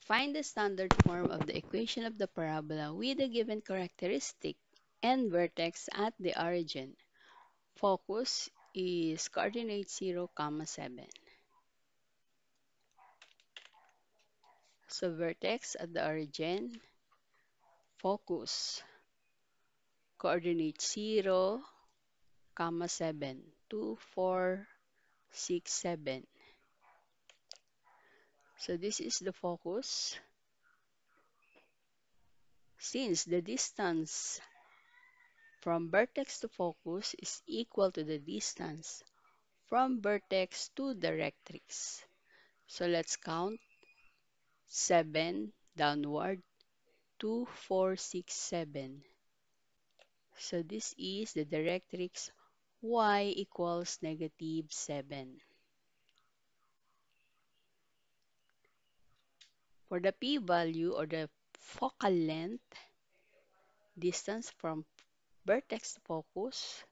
Find the standard form of the equation of the parabola with a given characteristic and vertex at the origin. Focus is coordinate 0, 7. So vertex at the origin, focus, coordinate 0, 7, 2, 4, 6, 7. So this is the focus. Since the distance from vertex to focus is equal to the distance from vertex to directrix. So let's count 7 downward, 2, 4, 6, 7. So this is the directrix y equals negative 7. For the p-value or the focal length, distance from vertex to focus,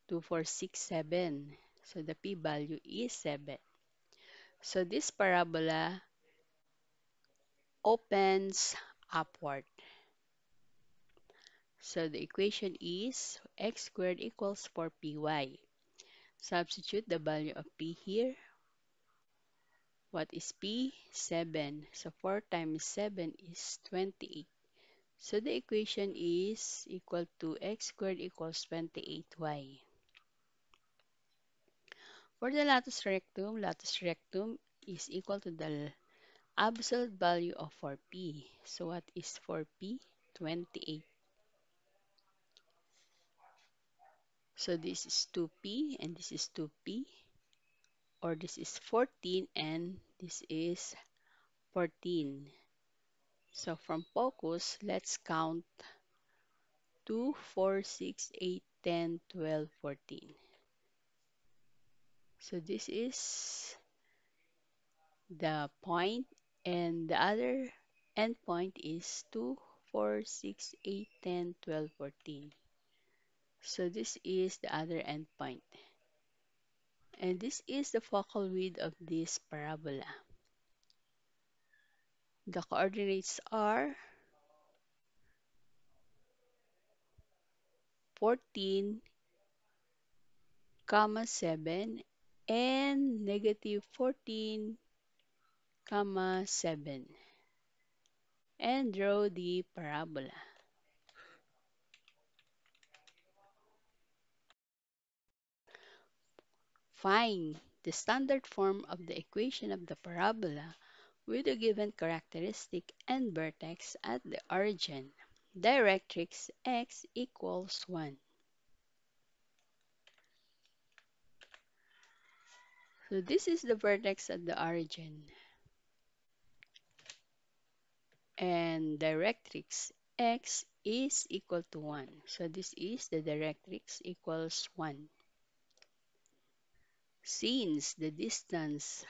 2, 4, 6, 7. So the p-value is 7. So this parabola opens upward. So the equation is x squared equals 4py. Substitute the value of p here. What is p? 7. So 4 times 7 is 28. So the equation is equal to x squared equals 28y. For the latus rectum is equal to the absolute value of 4p. So what is 4p? 28. So this is 2p and this is 2p, or this is 14 and this is 14. So from focus, let's count 2, 4, 6, 8, 10, 12, 14. So this is the point, and the other end point is 2, 4, 6, 8, 10, 12, 14. So this is the other end point. And this is the focal width of this parabola. The coordinates are 14, 7 and negative 14, 7. And draw the parabola. Find the standard form of the equation of the parabola with a given characteristic and vertex at the origin. Directrix x equals 1. So this is the vertex at the origin. And directrix x is equal to 1. So this is the directrix equals 1. Since the distance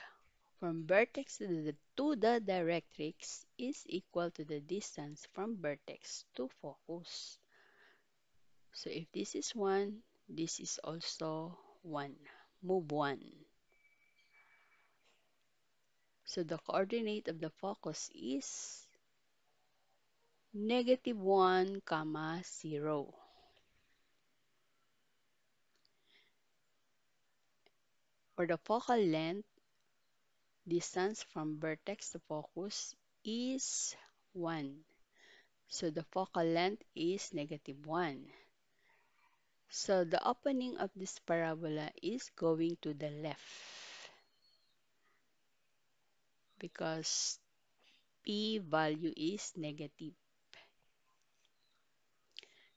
from vertex to the directrix is equal to the distance from vertex to focus. So if this is 1, this is also 1. Move 1. So the coordinate of the focus is negative 1, 0. For the focal length, distance from vertex to focus is 1. So the focal length is negative 1. So the opening of this parabola is going to the left because p value is negative.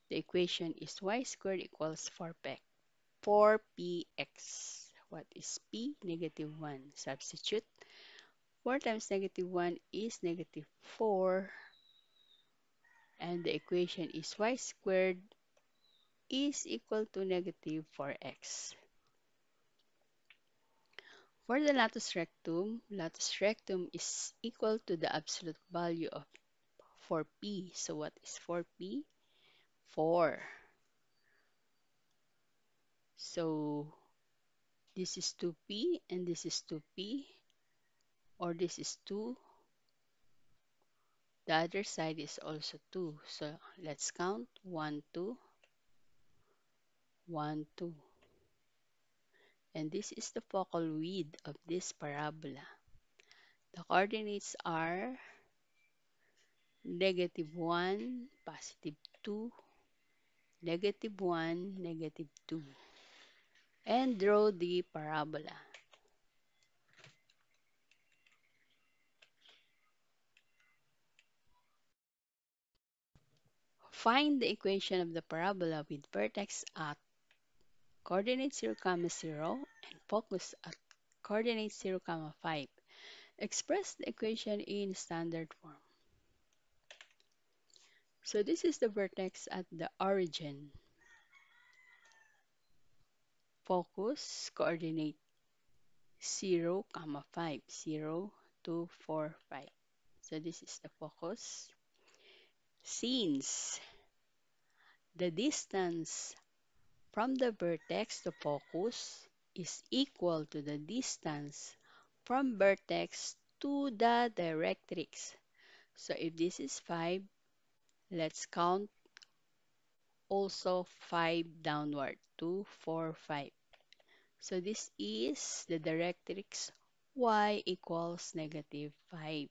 The equation is y squared equals 4px. What is p? Negative 1. Substitute. 4 times negative 1 is negative 4. And the equation is y squared is equal to negative 4x. For the latus rectum is equal to the absolute value of 4p. So what is 4p? 4. So this is 2p and this is 2p, or this is 2 The other side is also 2. So let's count 1, 2, 1, 2. And this is the focal width of this parabola. The coordinates are -1, +2, -1, -2. And draw the parabola. Find the equation of the parabola with vertex at coordinate 0, 0 and focus at coordinate 0, 5. Express the equation in standard form. So this is the vertex at the origin. Focus coordinate 0, 5, 0, 2, 4, 5. So this is the focus. Since the distance from the vertex to focus is equal to the distance from vertex to the directrix. So if this is 5, let's count also 5 downward. 2, 4, 5. So this is the directrix y equals -5.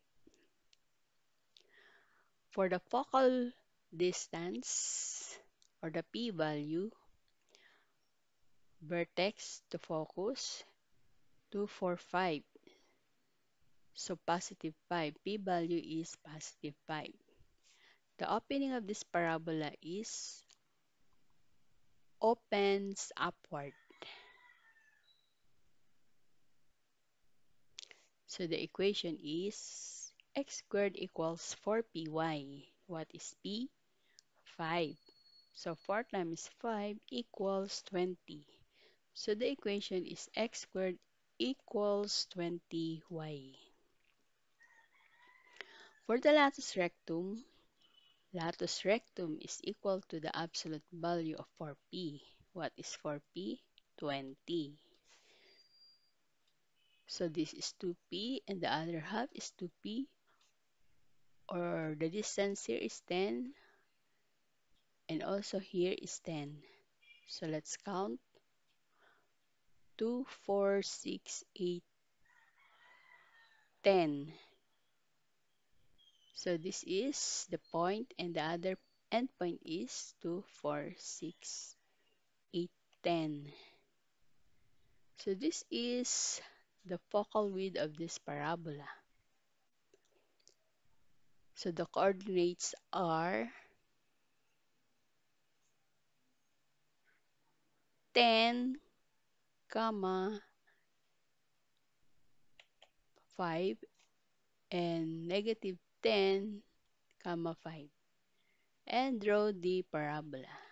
For the focal distance or the p-value, vertex to focus, 2, 4, 5. So +5. P-value is +5. The opening of this parabola is opens upward. So the equation is x squared equals 4py. What is p? 5. So 4 times 5 equals 20. So the equation is x squared equals 20y. For the latus rectum is equal to the absolute value of 4p. What is 4p? 20. So this is 2p and the other half is 2p, or the distance here is 10 and also here is 10. So let's count 2, 4, 6, 8, 10. So this is the point and the other endpoint is 2, 4, 6, 8, 10. So this is the focal width of this parabola. So the coordinates are 10, 5 and -10, 5. And draw the parabola.